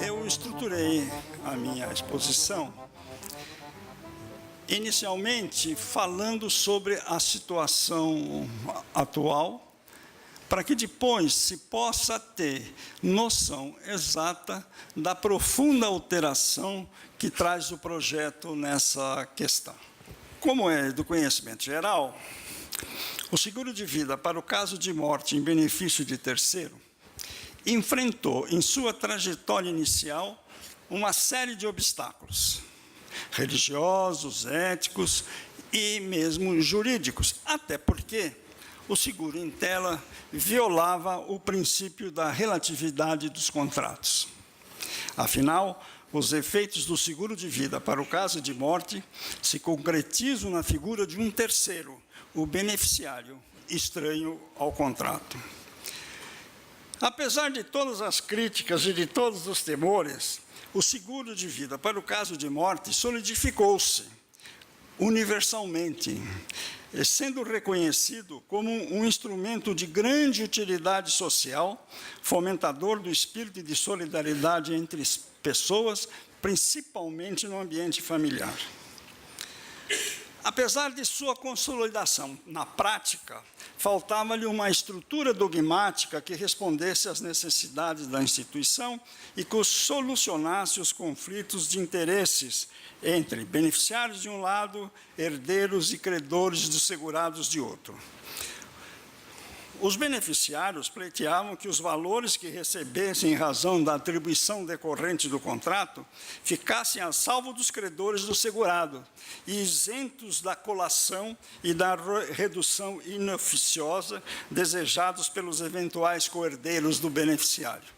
Eu estruturei a minha exposição inicialmente falando sobre a situação atual, para que depois se possa ter noção exata da profunda alteração que traz o projeto nessa questão. Como é do conhecimento geral, o seguro de vida para o caso de morte em benefício de terceiro enfrentou em sua trajetória inicial uma série de obstáculos religiosos, éticos e mesmo jurídicos, até porque o seguro em tela violava o princípio da relatividade dos contratos. Afinal, os efeitos do seguro de vida para o caso de morte se concretizam na figura de um terceiro, o beneficiário, estranho ao contrato. Apesar de todas as críticas e de todos os temores, o seguro de vida para o caso de morte solidificou-se universalmente, sendo reconhecido como um instrumento de grande utilidade social, fomentador do espírito de solidariedade entre pessoas, principalmente no ambiente familiar. Apesar de sua consolidação na prática, faltava-lhe uma estrutura dogmática que respondesse às necessidades da instituição e que solucionasse os conflitos de interesses entre beneficiários de um lado, herdeiros e credores dos segurados de outro. Os beneficiários pleiteavam que os valores que recebessem em razão da atribuição decorrente do contrato ficassem a salvo dos credores do segurado e isentos da colação e da redução inoficiosa desejados pelos eventuais coerdeiros do beneficiário.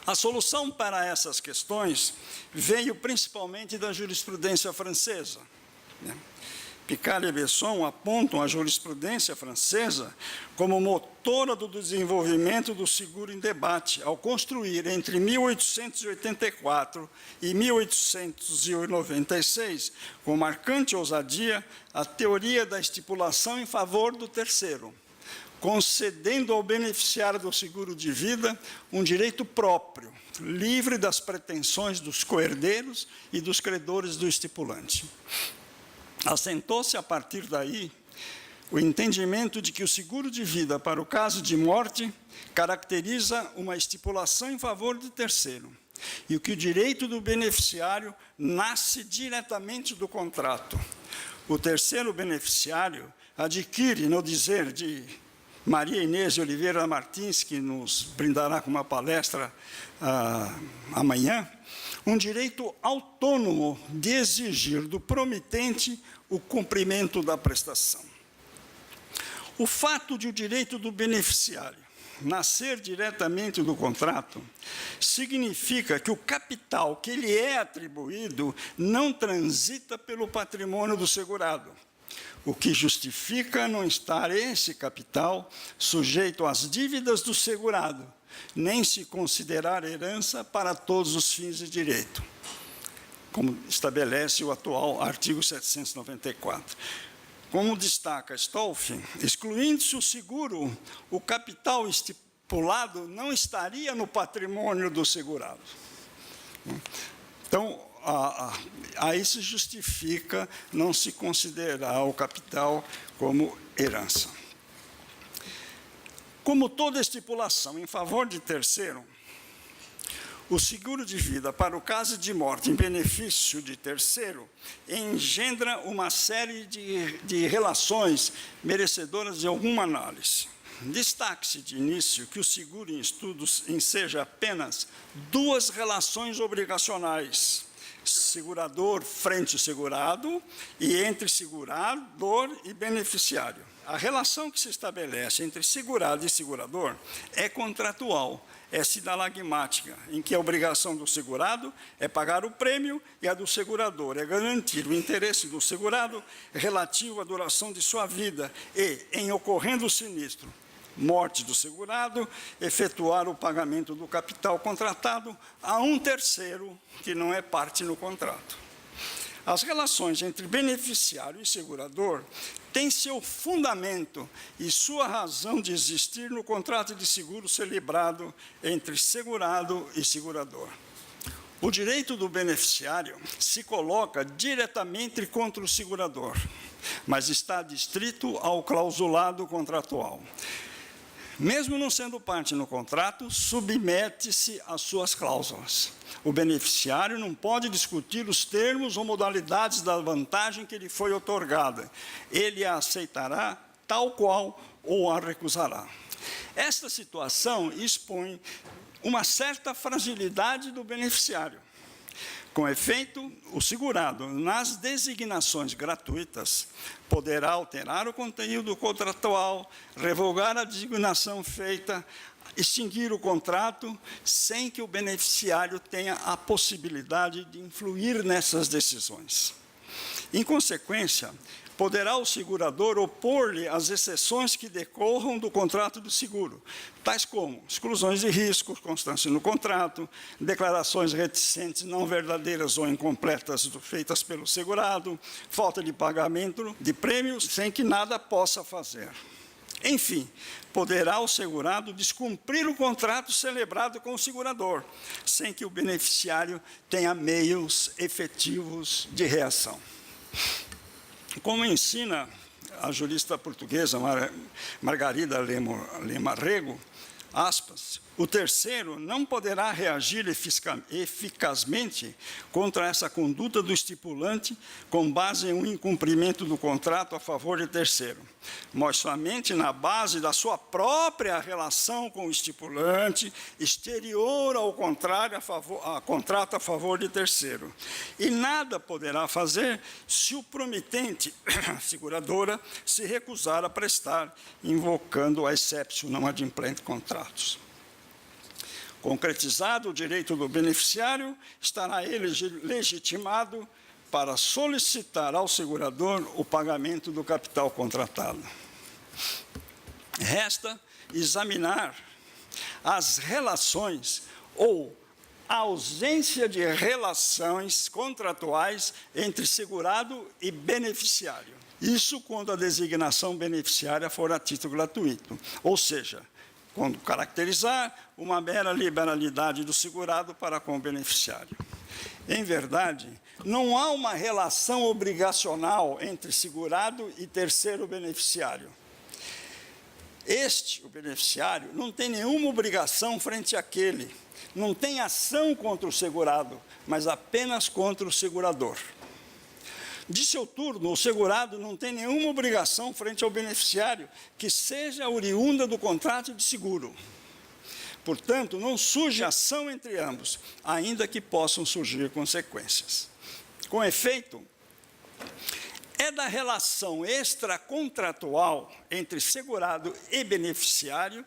A solução para essas questões veio principalmente da jurisprudência francesa, Picard e Besson apontam a jurisprudência francesa como motora do desenvolvimento do seguro em debate, ao construir, entre 1884 e 1896, com marcante ousadia, a teoria da estipulação em favor do terceiro, concedendo ao beneficiário do seguro de vida um direito próprio, livre das pretensões dos coerdeiros e dos credores do estipulante. Assentou-se, a partir daí, o entendimento de que o seguro de vida para o caso de morte caracteriza uma estipulação em favor do terceiro, e que o direito do beneficiário nasce diretamente do contrato. O terceiro beneficiário adquire, no dizer de Maria Inês de Oliveira Martins, que nos brindará com uma palestra amanhã, um direito autônomo de exigir do promitente o cumprimento da prestação. O fato de o direito do beneficiário nascer diretamente do contrato significa que o capital que lhe é atribuído não transita pelo patrimônio do segurado, o que justifica não estar esse capital sujeito às dívidas do segurado, nem se considerar herança para todos os fins de direito, como estabelece o atual artigo 794. Como destaca Stolf, excluindo-se o seguro, o capital estipulado não estaria no patrimônio do segurado. Então, aí se justifica não se considerar o capital como herança. Como toda estipulação em favor de terceiro, o seguro de vida para o caso de morte em benefício de terceiro engendra uma série de relações merecedoras de alguma análise. Destaque-se de início que o seguro em estudos enseja apenas duas relações obrigacionais: segurador frente segurado e entre segurador e beneficiário. A relação que se estabelece entre segurado e segurador é contratual, é sinalagmática, em que a obrigação do segurado é pagar o prêmio e a do segurador é garantir o interesse do segurado relativo à duração de sua vida e, em ocorrendo o sinistro, morte do segurado, efetuar o pagamento do capital contratado a um terceiro que não é parte no contrato. As relações entre beneficiário e segurador têm seu fundamento e sua razão de existir no contrato de seguro celebrado entre segurado e segurador. O direito do beneficiário se coloca diretamente contra o segurador, mas está adstrito ao clausulado contratual. Mesmo não sendo parte no contrato, submete-se às suas cláusulas. O beneficiário não pode discutir os termos ou modalidades da vantagem que lhe foi outorgada. Ele a aceitará tal qual ou a recusará. Esta situação expõe uma certa fragilidade do beneficiário. Com efeito, o segurado, nas designações gratuitas, poderá alterar o conteúdo contratual, revogar a designação feita, extinguir o contrato, sem que o beneficiário tenha a possibilidade de influir nessas decisões. Em consequência, poderá o segurador opor-lhe as exceções que decorram do contrato de seguro, tais como exclusões de riscos, constância no contrato, declarações reticentes, não verdadeiras ou incompletas feitas pelo segurado, falta de pagamento de prêmios, sem que nada possa fazer. Enfim, poderá o segurado descumprir o contrato celebrado com o segurador, sem que o beneficiário tenha meios efetivos de reação. Como ensina a jurista portuguesa Margarida Lema Rego, aspas, o terceiro não poderá reagir eficazmente contra essa conduta do estipulante com base em um incumprimento do contrato a favor de terceiro, mas somente na base da sua própria relação com o estipulante, exterior ao contrário, a contrato a favor de terceiro. E nada poderá fazer se o promitente, seguradora, se recusar a prestar, invocando a exceptio non adimplent contratos. Concretizado o direito do beneficiário, estará ele legitimado para solicitar ao segurador o pagamento do capital contratado. Resta examinar as relações ou a ausência de relações contratuais entre segurado e beneficiário. Isso quando a designação beneficiária for a título gratuito, ou seja, quando caracterizar uma mera liberalidade do segurado para com o beneficiário. Em verdade, não há uma relação obrigacional entre segurado e terceiro beneficiário. O beneficiário, não tem nenhuma obrigação frente àquele, não tem ação contra o segurado, mas apenas contra o segurador. De seu turno, o segurado não tem nenhuma obrigação frente ao beneficiário que seja oriunda do contrato de seguro. Portanto, não surge ação entre ambos, ainda que possam surgir consequências. Com efeito, é da relação extracontratual entre segurado e beneficiário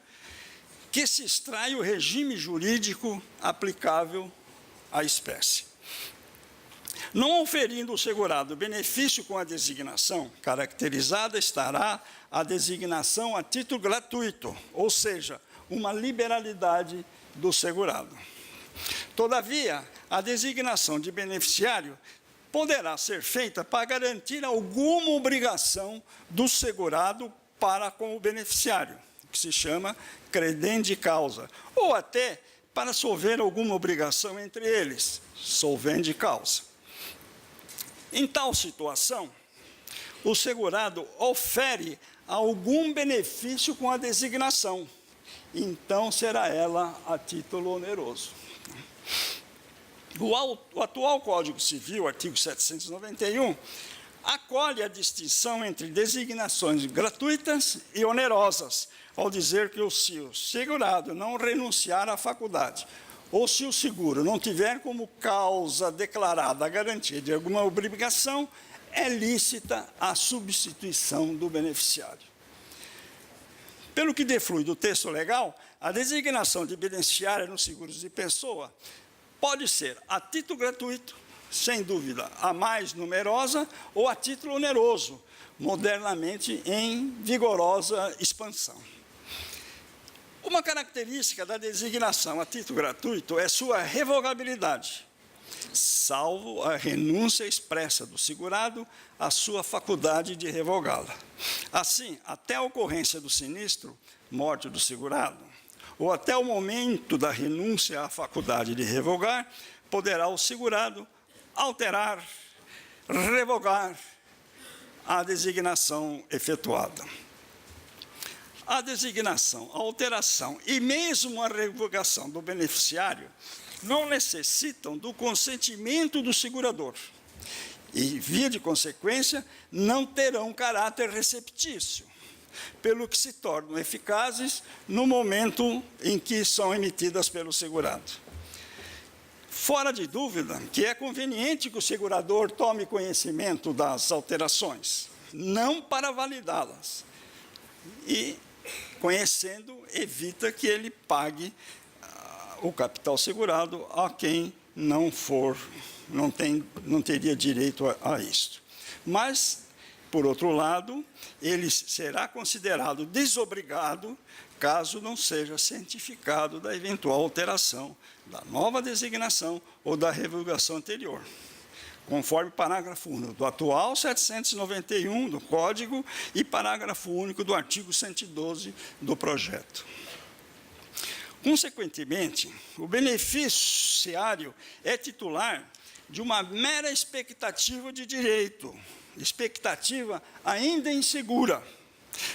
que se extrai o regime jurídico aplicável à espécie. Não oferindo o segurado benefício com a designação, caracterizada estará a designação a título gratuito, ou seja, uma liberalidade do segurado. Todavia, a designação de beneficiário poderá ser feita para garantir alguma obrigação do segurado para com o beneficiário, que se chama credende causa, ou até para solver alguma obrigação entre eles, solvende causa. Em tal situação, o segurado ofere algum benefício com a designação, então será ela a título oneroso. O atual Código Civil, artigo 791, acolhe a distinção entre designações gratuitas e onerosas, ao dizer que se o segurado não renunciar à faculdade, ou se o seguro não tiver como causa declarada a garantia de alguma obrigação, é lícita a substituição do beneficiário. Pelo que deflui do texto legal, a designação de beneficiária nos seguros de pessoa pode ser a título gratuito, sem dúvida, a mais numerosa, ou a título oneroso, modernamente em vigorosa expansão. Uma característica da designação a título gratuito é sua revogabilidade, salvo a renúncia expressa do segurado à sua faculdade de revogá-la. Assim, até a ocorrência do sinistro, morte do segurado, ou até o momento da renúncia à faculdade de revogar, poderá o segurado alterar, revogar a designação efetuada. A designação, a alteração e mesmo a revogação do beneficiário não necessitam do consentimento do segurador e, via de consequência, não terão caráter receptício, pelo que se tornam eficazes no momento em que são emitidas pelo segurado. Fora de dúvida que é conveniente que o segurador tome conhecimento das alterações, não para validá-las, e, conhecendo, evita que ele pague o capital segurado a quem não teria direito a isto. Mas, por outro lado, ele será considerado desobrigado caso não seja cientificado da eventual alteração da nova designação ou da revogação anterior, conforme parágrafo único do atual 791 do Código e parágrafo único do artigo 112 do projeto. Consequentemente, o beneficiário é titular de uma mera expectativa de direito, expectativa ainda insegura,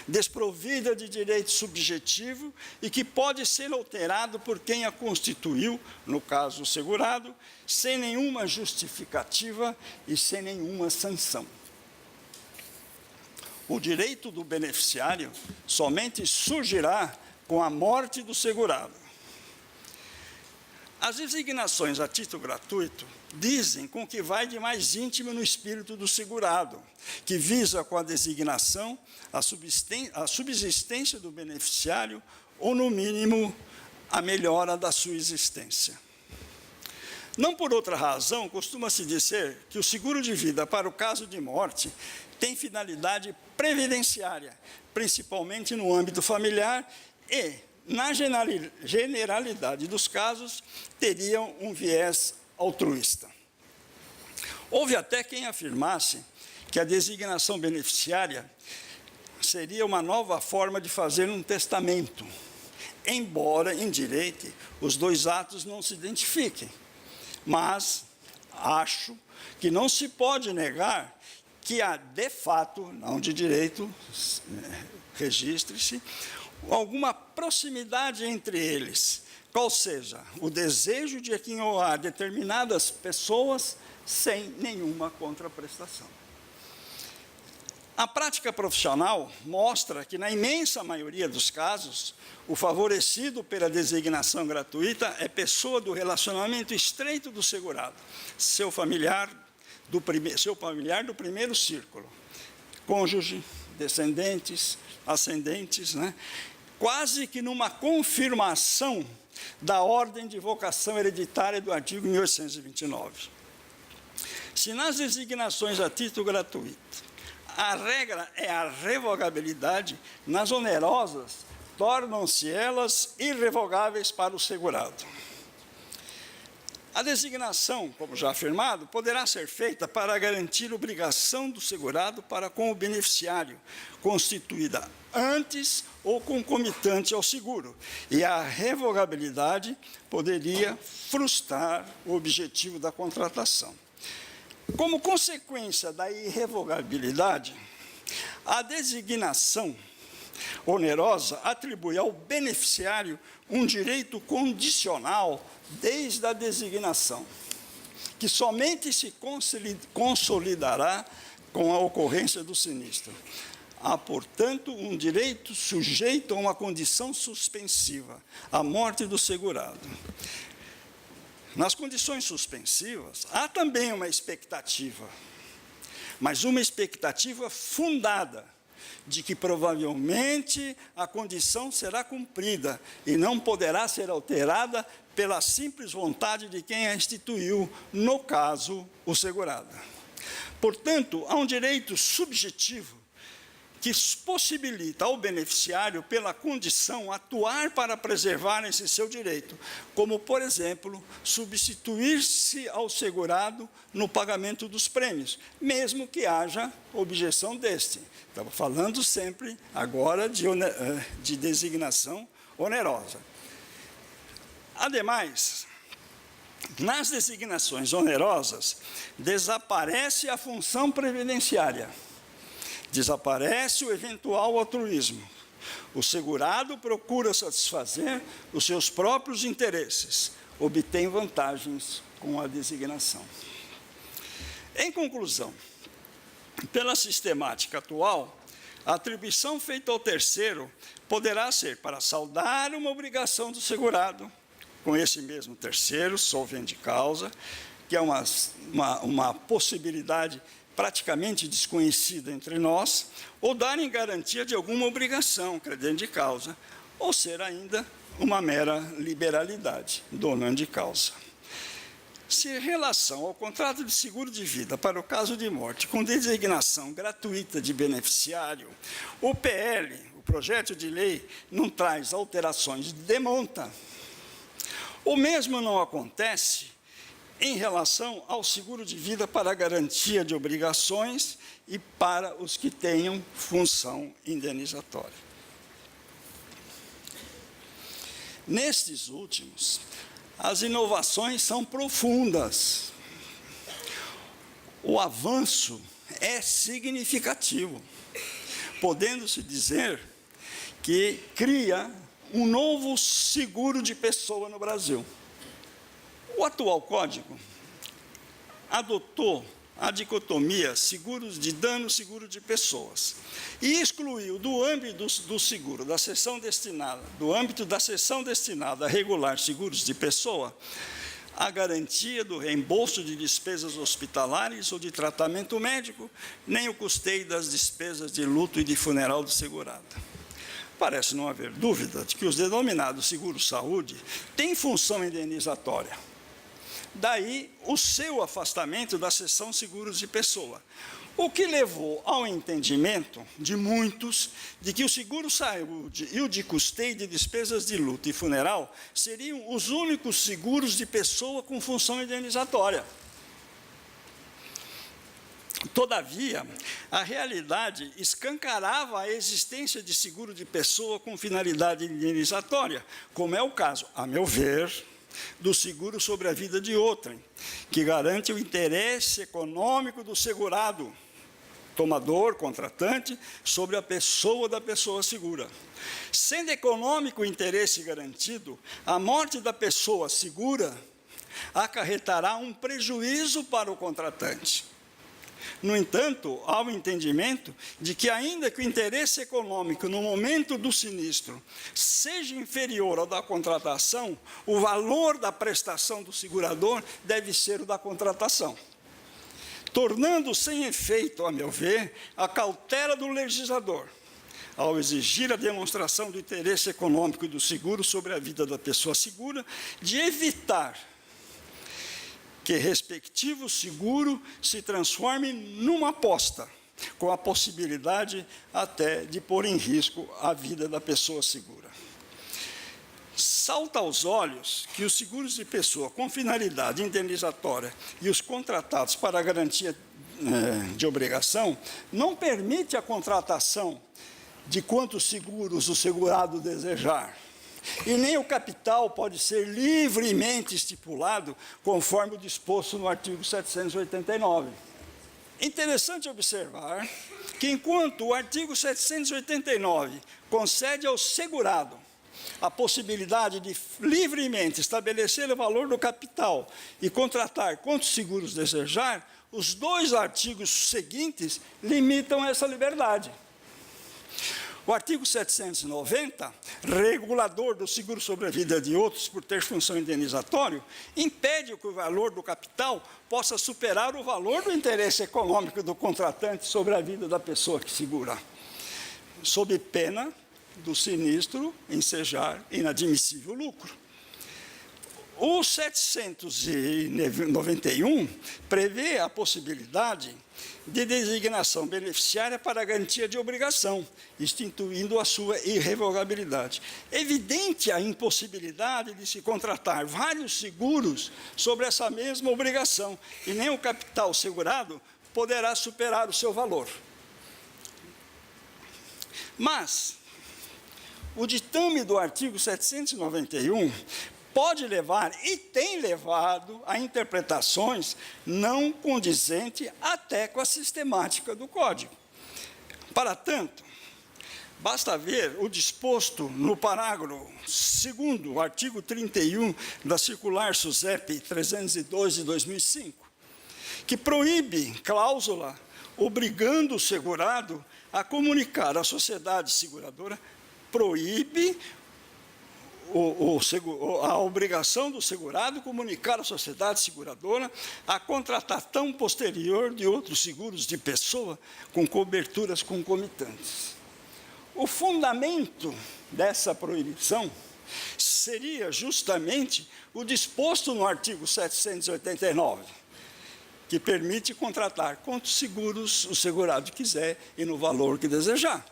desprovida de direito subjetivo e que pode ser alterado por quem a constituiu, no caso o segurado, sem nenhuma justificativa e sem nenhuma sanção. O direito do beneficiário somente surgirá com a morte do segurado. As designações a título gratuito dizem com que vai de mais íntimo no espírito do segurado, que visa com a designação a subsistência do beneficiário ou, no mínimo, a melhora da sua existência. Não por outra razão, costuma-se dizer que o seguro de vida para o caso de morte tem finalidade previdenciária, principalmente no âmbito familiar e, na generalidade dos casos, teriam um viés altruísta. Houve até quem afirmasse que a designação beneficiária seria uma nova forma de fazer um testamento, embora, em direito, os dois atos não se identifiquem. Mas acho que não se pode negar que há, de fato, não de direito, registre-se, alguma proximidade entre eles, qual seja o desejo de aquinhoar determinadas pessoas sem nenhuma contraprestação. A prática profissional mostra que, na imensa maioria dos casos, o favorecido pela designação gratuita é pessoa do relacionamento estreito do segurado, seu familiar do primeiro círculo, cônjuge, descendentes, ascendentes, quase que numa confirmação da ordem de vocação hereditária do artigo 1829. Se nas designações a título gratuito a regra é a revogabilidade, nas onerosas tornam-se elas irrevogáveis para o segurado. A designação, como já afirmado, poderá ser feita para garantir obrigação do segurado para com o beneficiário, constituída antes ou concomitante ao seguro, e a revogabilidade poderia frustrar o objetivo da contratação. Como consequência da irrevogabilidade, a designação onerosa atribui ao beneficiário um direito condicional desde a designação, que somente se consolidará com a ocorrência do sinistro. Há, portanto, um direito sujeito a uma condição suspensiva, a morte do segurado. Nas condições suspensivas, há também uma expectativa, mas uma expectativa fundada, de que provavelmente a condição será cumprida e não poderá ser alterada pela simples vontade de quem a instituiu, no caso, o segurado. Portanto, há um direito subjetivo que possibilita ao beneficiário, pela condição, atuar para preservar esse seu direito, como, por exemplo, substituir-se ao segurado no pagamento dos prêmios, mesmo que haja objeção deste. Estamos falando sempre, agora, de designação onerosa. Ademais, nas designações onerosas, desaparece a função previdenciária. Desaparece o eventual altruísmo. O segurado procura satisfazer os seus próprios interesses, obtém vantagens com a designação. Em conclusão, pela sistemática atual, a atribuição feita ao terceiro poderá ser para saldar uma obrigação do segurado, com esse mesmo terceiro, solvente causa, que é uma possibilidade praticamente desconhecida entre nós, ou darem garantia de alguma obrigação, credente de causa, ou ser ainda uma mera liberalidade, donante de causa. Se em relação ao contrato de seguro de vida para o caso de morte, com designação gratuita de beneficiário, o PL, o projeto de lei, não traz alterações de monta. O mesmo não acontece em relação ao seguro de vida para a garantia de obrigações e para os que tenham função indenizatória. Nestes últimos, as inovações são profundas. O avanço é significativo, podendo-se dizer que cria um novo seguro de pessoa no Brasil. O atual Código adotou a dicotomia seguros de dano, seguro de pessoas, e excluiu do âmbito do seguro, da seção destinada, do âmbito da seção destinada a regular seguros de pessoa, a garantia do reembolso de despesas hospitalares ou de tratamento médico, nem o custeio das despesas de luto e de funeral do segurado. Parece não haver dúvida de que os denominados seguros-saúde têm função indenizatória. Daí o seu afastamento da seção seguros de pessoa, o que levou ao entendimento de muitos de que o seguro-saúde e o de custeio de despesas de luto e funeral seriam os únicos seguros de pessoa com função indenizatória. Todavia, a realidade escancarava a existência de seguro de pessoa com finalidade indenizatória, como é o caso, a meu ver, do seguro sobre a vida de outrem, que garante o interesse econômico do segurado, tomador, contratante, sobre a pessoa da pessoa segura. Sendo econômico o interesse garantido, a morte da pessoa segura acarretará um prejuízo para o contratante. No entanto, há o entendimento de que, ainda que o interesse econômico no momento do sinistro seja inferior ao da contratação, o valor da prestação do segurador deve ser o da contratação, tornando sem efeito, a meu ver, a cautela do legislador, ao exigir a demonstração do interesse econômico do seguro sobre a vida da pessoa segura, de evitar que respectivo seguro se transforme numa aposta, com a possibilidade até de pôr em risco a vida da pessoa segura. Salta aos olhos que os seguros de pessoa com finalidade indenizatória e os contratados para a garantia de obrigação não permite a contratação de quantos seguros o segurado desejar. E nem o capital pode ser livremente estipulado conforme o disposto no artigo 789. Interessante observar que, enquanto o artigo 789 concede ao segurado a possibilidade de livremente estabelecer o valor do capital e contratar quantos seguros desejar, os 2 artigos seguintes limitam essa liberdade. O artigo 790, regulador do seguro sobre a vida de outros por ter função indenizatória, impede que o valor do capital possa superar o valor do interesse econômico do contratante sobre a vida da pessoa que segura, sob pena do sinistro ensejar inadmissível lucro. O 791 prevê a possibilidade de designação beneficiária para a garantia de obrigação, instituindo a sua irrevogabilidade. Evidente a impossibilidade de se contratar vários seguros sobre essa mesma obrigação, e nem o capital segurado poderá superar o seu valor. Mas o ditame do artigo 791 pode levar, e tem levado, a interpretações não condizentes até com a sistemática do Código. Para tanto, basta ver o disposto no parágrafo 2º, artigo 31 da Circular SUSEP 302 de 2005, que proíbe cláusula obrigando o segurado a comunicar à sociedade seguradora, proíbe a obrigação do segurado comunicar à sociedade seguradora a contratação posterior de outros seguros de pessoa com coberturas concomitantes. O fundamento dessa proibição seria justamente o disposto no artigo 789, que permite contratar quantos seguros o segurado quiser e no valor que desejar.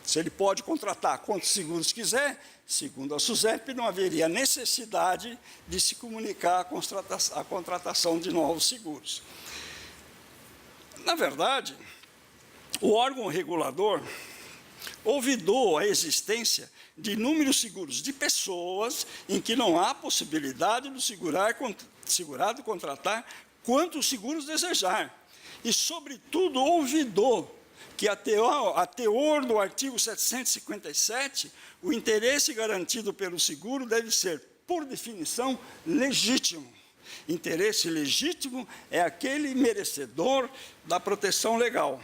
Se ele pode contratar quantos seguros quiser, segundo a SUSEP, não haveria necessidade de se comunicar a contratação de novos seguros. Na verdade, o órgão regulador ouvidou a existência de inúmeros seguros de pessoas em que não há possibilidade do segurado contratar quantos seguros desejar. E, sobretudo, ouvidou que a teor do artigo 757, o interesse garantido pelo seguro deve ser, por definição, legítimo. Interesse legítimo é aquele merecedor da proteção legal.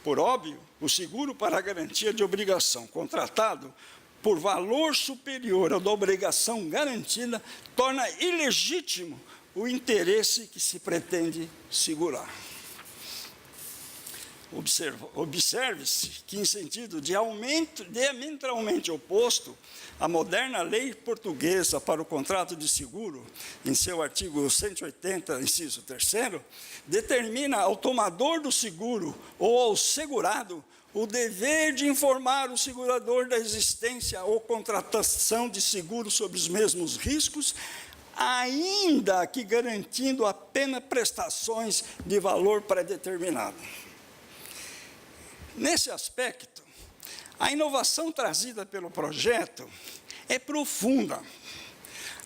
Por óbvio, o seguro para a garantia de obrigação contratado por valor superior ao da obrigação garantida torna ilegítimo o interesse que se pretende segurar. Observe-se que, em sentido diametralmente oposto, a moderna lei portuguesa para o contrato de seguro, em seu artigo 180, inciso 3º, determina ao tomador do seguro ou ao segurado o dever de informar o segurador da existência ou contratação de seguro sobre os mesmos riscos, ainda que garantindo apenas prestações de valor pré-determinado. Nesse aspecto, a inovação trazida pelo projeto é profunda,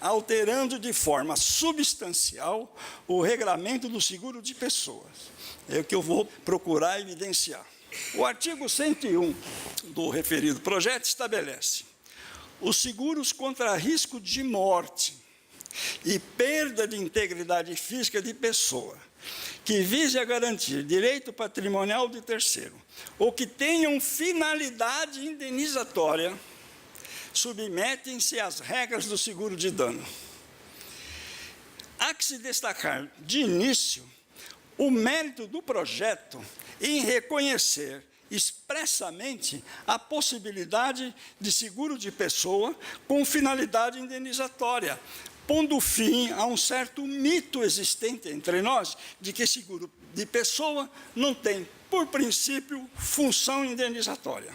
alterando de forma substancial o regramento do seguro de pessoas. É o que eu vou procurar evidenciar. O artigo 101 do referido projeto estabelece: os seguros contra risco de morte e perda de integridade física de pessoa, que vise a garantir direito patrimonial de terceiro, ou que tenham finalidade indenizatória, submetem-se às regras do seguro de dano. Há que se destacar, de início, o mérito do projeto em reconhecer expressamente a possibilidade de seguro de pessoa com finalidade indenizatória, pondo fim a um certo mito existente entre nós de que seguro de pessoa não tem, por princípio, função indenizatória.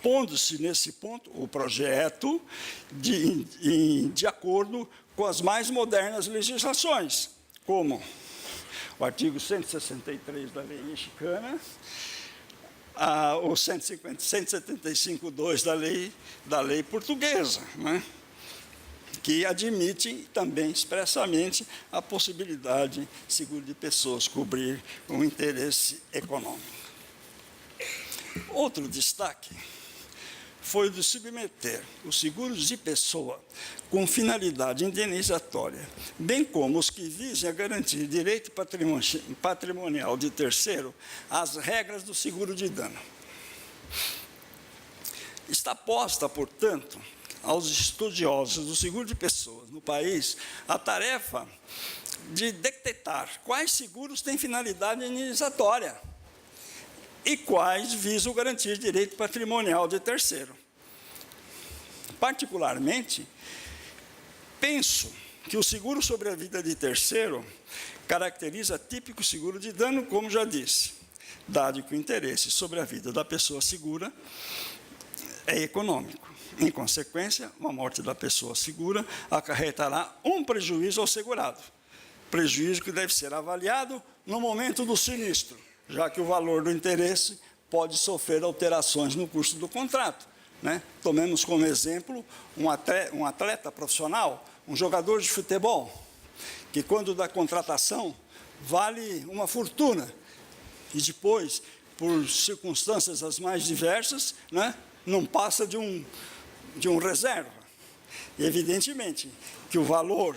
Pondo-se nesse ponto o projeto de acordo com as mais modernas legislações, como o artigo 163 da lei mexicana, o 175.2 da lei portuguesa, né, que admite também expressamente a possibilidade de seguro de pessoas cobrir um interesse econômico. Outro destaque foi o de submeter os seguros de pessoa com finalidade indenizatória, bem como os que visem a garantir direito patrimonial de terceiro, às regras do seguro de dano. Está posta, portanto, aos estudiosos do seguro de pessoas no país a tarefa de detectar quais seguros têm finalidade indenizatória e quais visam garantir direito patrimonial de terceiro. Particularmente, penso que o seguro sobre a vida de terceiro caracteriza típico seguro de dano, como já disse, dado que o interesse sobre a vida da pessoa segura é econômico. Em consequência, a morte da pessoa segura acarretará um prejuízo ao segurado, prejuízo que deve ser avaliado no momento do sinistro, já que o valor do interesse pode sofrer alterações no curso do contrato, né? Tomemos como exemplo um atleta profissional, um jogador de futebol, que quando da contratação vale uma fortuna, e depois, por circunstâncias as mais diversas, né, não passa de um reserva. E, evidentemente, que o valor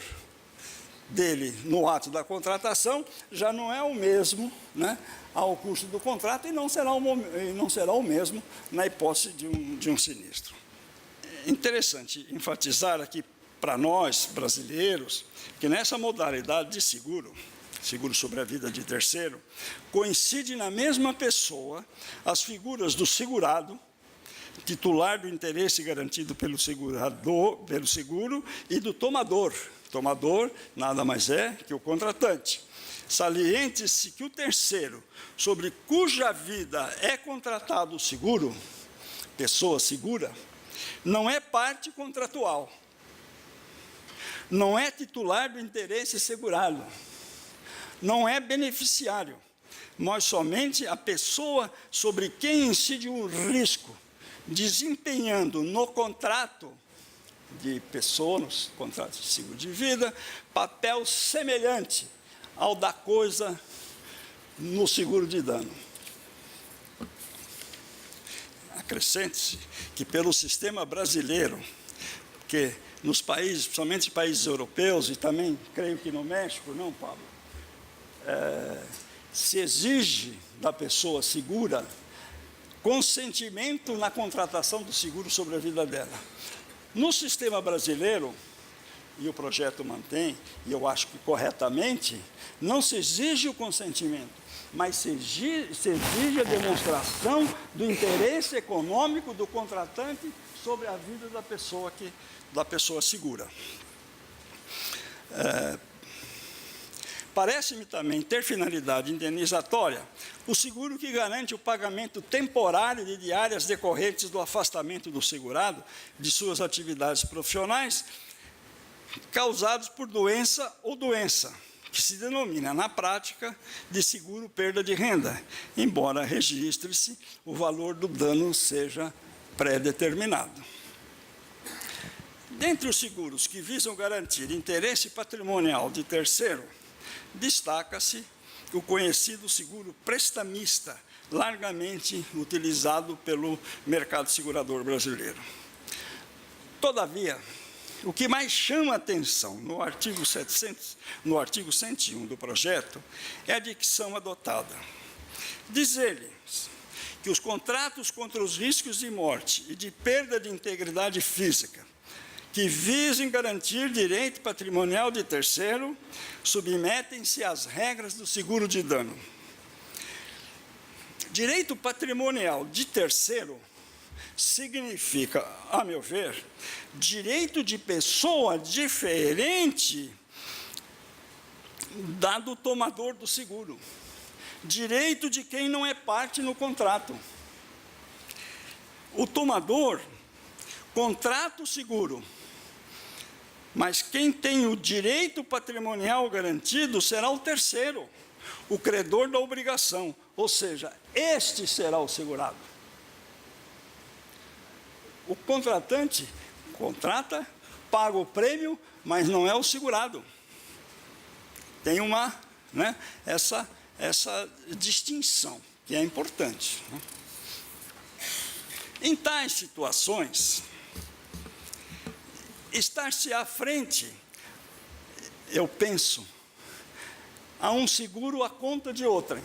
dele no ato da contratação já não é o mesmo, né, ao custo do contrato e não será o mesmo na hipótese de um sinistro. É interessante enfatizar aqui para nós, brasileiros, que nessa modalidade de seguro sobre a vida de terceiro, coincide na mesma pessoa as figuras do segurado, titular do interesse garantido pelo seguro, e do tomador. Tomador nada mais é que o contratante. Saliente-se que o terceiro, sobre cuja vida é contratado o seguro, pessoa segura, não é parte contratual, não é titular do interesse segurado, não é beneficiário, mas somente a pessoa sobre quem incide um risco, desempenhando no contrato de pessoa, nos contratos de seguro de vida, papel semelhante ao da coisa no seguro de dano. Acrescente-se que pelo sistema brasileiro, que nos países, principalmente países europeus, e também creio que no México, não, Pablo, se exige da pessoa segura consentimento na contratação do seguro sobre a vida dela. No sistema brasileiro, e o projeto mantém, e eu acho que corretamente, não se exige o consentimento, mas se exige a demonstração do interesse econômico do contratante sobre a vida da pessoa segura. Parece-me também ter finalidade indenizatória o seguro que garante o pagamento temporário de diárias decorrentes do afastamento do segurado de suas atividades profissionais causados por doença ou doença, que se denomina, na prática, de seguro perda de renda, embora registre-se o valor do dano seja pré-determinado. Dentre os seguros que visam garantir interesse patrimonial de terceiro, destaca-se o conhecido seguro prestamista, largamente utilizado pelo mercado segurador brasileiro. Todavia, o que mais chama a atenção no artigo 101 do projeto é a dicção adotada. Diz ele que os contratos contra os riscos de morte e de perda de integridade física que visem garantir direito patrimonial de terceiro, submetem-se às regras do seguro de dano. Direito patrimonial de terceiro significa, a meu ver, direito de pessoa diferente da do tomador do seguro. Direito de quem não é parte no contrato. O tomador contrata o seguro, mas quem tem o direito patrimonial garantido será o terceiro, o credor da obrigação, ou seja, este será o segurado. O contratante contrata, paga o prêmio, mas não é o segurado. Tem essa distinção, que é importante. Em tais situações, estar-se à frente, eu penso, a um seguro à conta de outrem.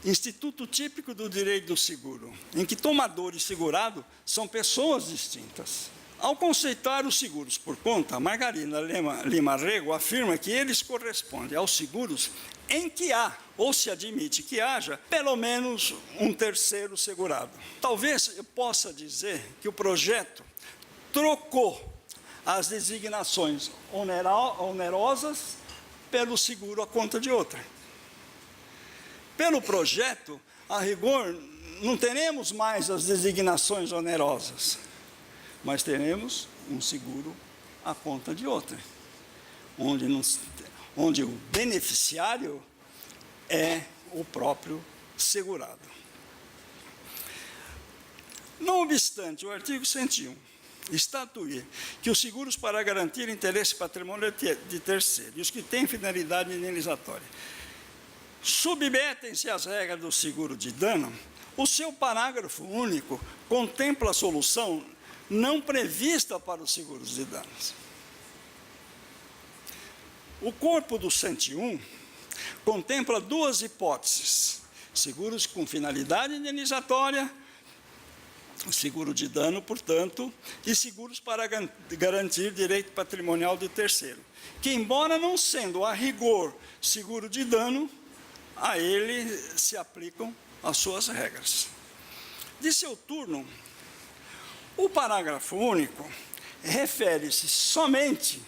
Instituto típico do direito do seguro, em que tomador e segurado são pessoas distintas. Ao conceitar os seguros por conta, Margarida Lima Rego afirma que eles correspondem aos seguros em que há, ou se admite que haja, pelo menos um terceiro segurado. Talvez eu possa dizer que o projeto trocou as designações onerosas pelo seguro à conta de outra. Pelo projeto, a rigor, não teremos mais as designações onerosas, mas teremos um seguro à conta de outra, onde o beneficiário é o próprio segurado. Não obstante, o artigo 101 estatui que os seguros para garantir interesse patrimonial de terceiro e os que têm finalidade indenizatória submetem-se às regras do seguro de dano, o seu parágrafo único contempla a solução não prevista para os seguros de danos. O corpo do 101 contempla duas hipóteses: seguros com finalidade indenizatória, seguro de dano, portanto, e seguros para garantir direito patrimonial de terceiro, que, embora não sendo a rigor seguro de dano, a ele se aplicam as suas regras. De seu turno, o parágrafo único refere-se somente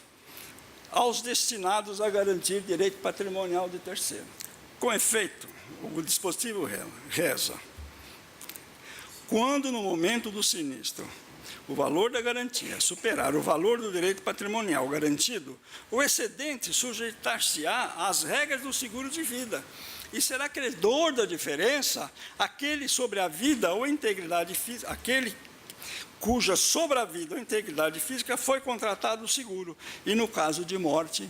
aos destinados a garantir direito patrimonial de terceiro. Com efeito, o dispositivo reza: quando no momento do sinistro o valor da garantia superar o valor do direito patrimonial garantido, o excedente sujeitar-se-á às regras do seguro de vida e será credor da diferença aquele sobre a vida ou integridade física, aquele cuja sobre a vida ou integridade física foi contratado o seguro, e no caso de morte,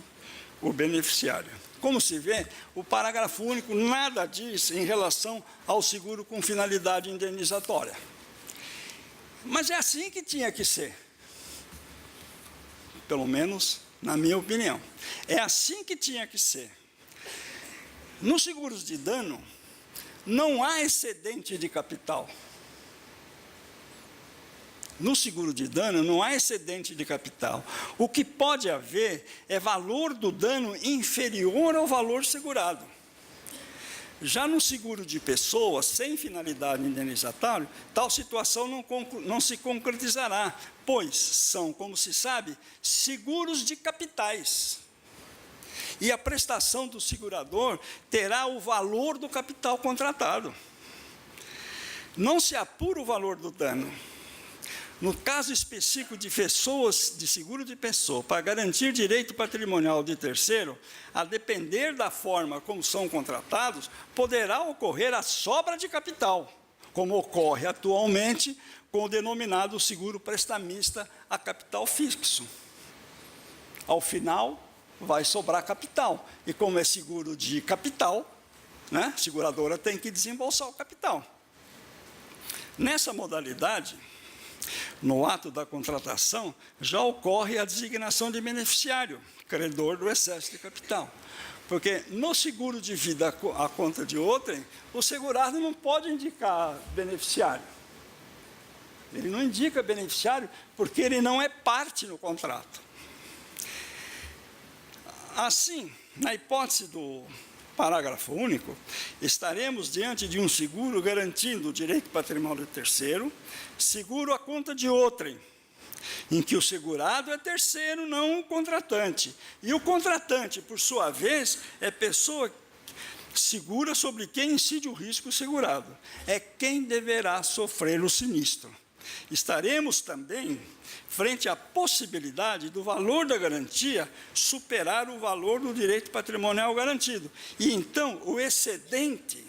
o beneficiário. Como se vê, o parágrafo único nada diz em relação ao seguro com finalidade indenizatória. Mas é assim que tinha que ser. Pelo menos, na minha opinião. É assim que tinha que ser. Nos seguros de dano, não há excedente de capital. No seguro de dano, não há excedente de capital. O que pode haver é valor do dano inferior ao valor segurado. Já no seguro de pessoas, sem finalidade indenizatória, tal situação não se concretizará, pois são, como se sabe, seguros de capitais. E a prestação do segurador terá o valor do capital contratado. Não se apura o valor do dano. No caso específico de pessoas, de seguro de pessoa, para garantir direito patrimonial de terceiro, a depender da forma como são contratados, poderá ocorrer a sobra de capital, como ocorre atualmente com o denominado seguro prestamista a capital fixo. Ao final, vai sobrar capital. E como é seguro de capital, né, a seguradora tem que desembolsar o capital. Nessa modalidade, no ato da contratação, já ocorre a designação de beneficiário, credor do excesso de capital. Porque no seguro de vida à conta de outrem, o segurado não pode indicar beneficiário. Ele não indica beneficiário porque ele não é parte no contrato. Assim, na hipótese do parágrafo único, estaremos diante de um seguro garantindo o direito patrimonial de terceiro, seguro à conta de outrem, em que o segurado é terceiro, não o contratante. E o contratante, por sua vez, é pessoa segura sobre quem incide o risco segurado. É quem deverá sofrer o sinistro. Estaremos também frente à possibilidade do valor da garantia superar o valor do direito patrimonial garantido. E então o excedente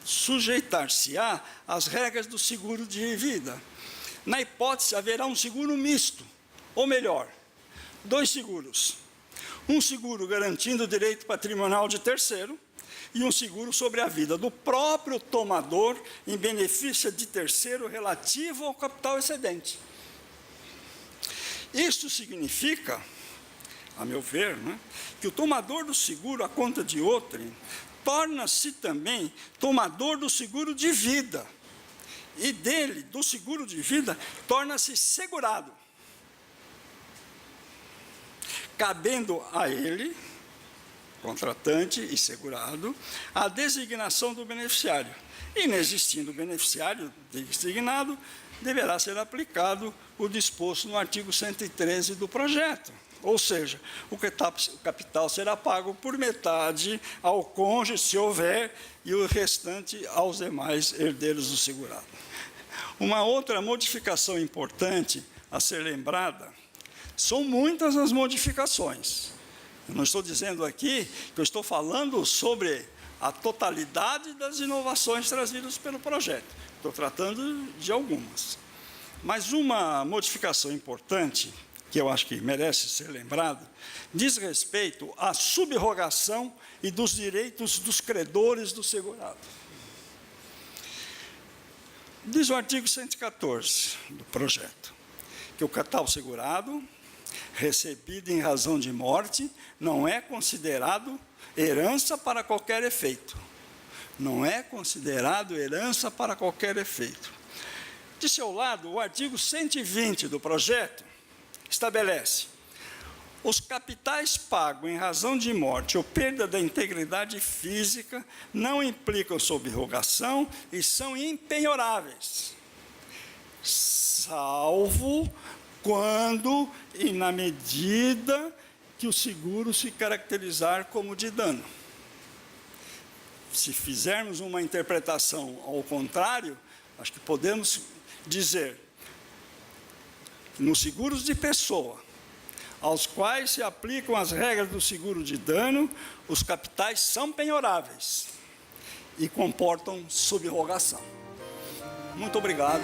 sujeitar-se-á às regras do seguro de vida. Na hipótese, haverá um seguro misto, ou melhor, dois seguros. Um seguro garantindo o direito patrimonial de terceiro e um seguro sobre a vida do próprio tomador em benefício de terceiro relativo ao capital excedente. Isso significa, a meu ver, que o tomador do seguro à conta de outrem torna-se também tomador do seguro de vida, e dele, do seguro de vida, torna-se segurado, cabendo a ele, contratante e segurado, a designação do beneficiário. E, não existindo o beneficiário designado, deverá ser aplicado o disposto no artigo 113 do projeto. Ou seja, o capital será pago por metade ao cônjuge, se houver, e o restante aos demais herdeiros do segurado. Uma outra modificação importante a ser lembrada, são muitas as modificações. Eu não estou dizendo aqui que eu estou falando sobre a totalidade das inovações trazidas pelo projeto. Estou tratando de algumas. Mas uma modificação importante, que eu acho que merece ser lembrado, diz respeito à subrogação e dos direitos dos credores do segurado. Diz o artigo 114 do projeto, que o capital segurado, recebido em razão de morte, não é considerado herança para qualquer efeito. Não é considerado herança para qualquer efeito. De seu lado, o artigo 120 do projeto estabelece: os capitais pagos em razão de morte ou perda da integridade física não implicam subrogação e são impenhoráveis, salvo quando e na medida que o seguro se caracterizar como de dano. Se fizermos uma interpretação ao contrário, acho que podemos dizer que nos seguros de pessoa, aos quais se aplicam as regras do seguro de dano, os capitais são penhoráveis e comportam subrogação. Muito obrigado.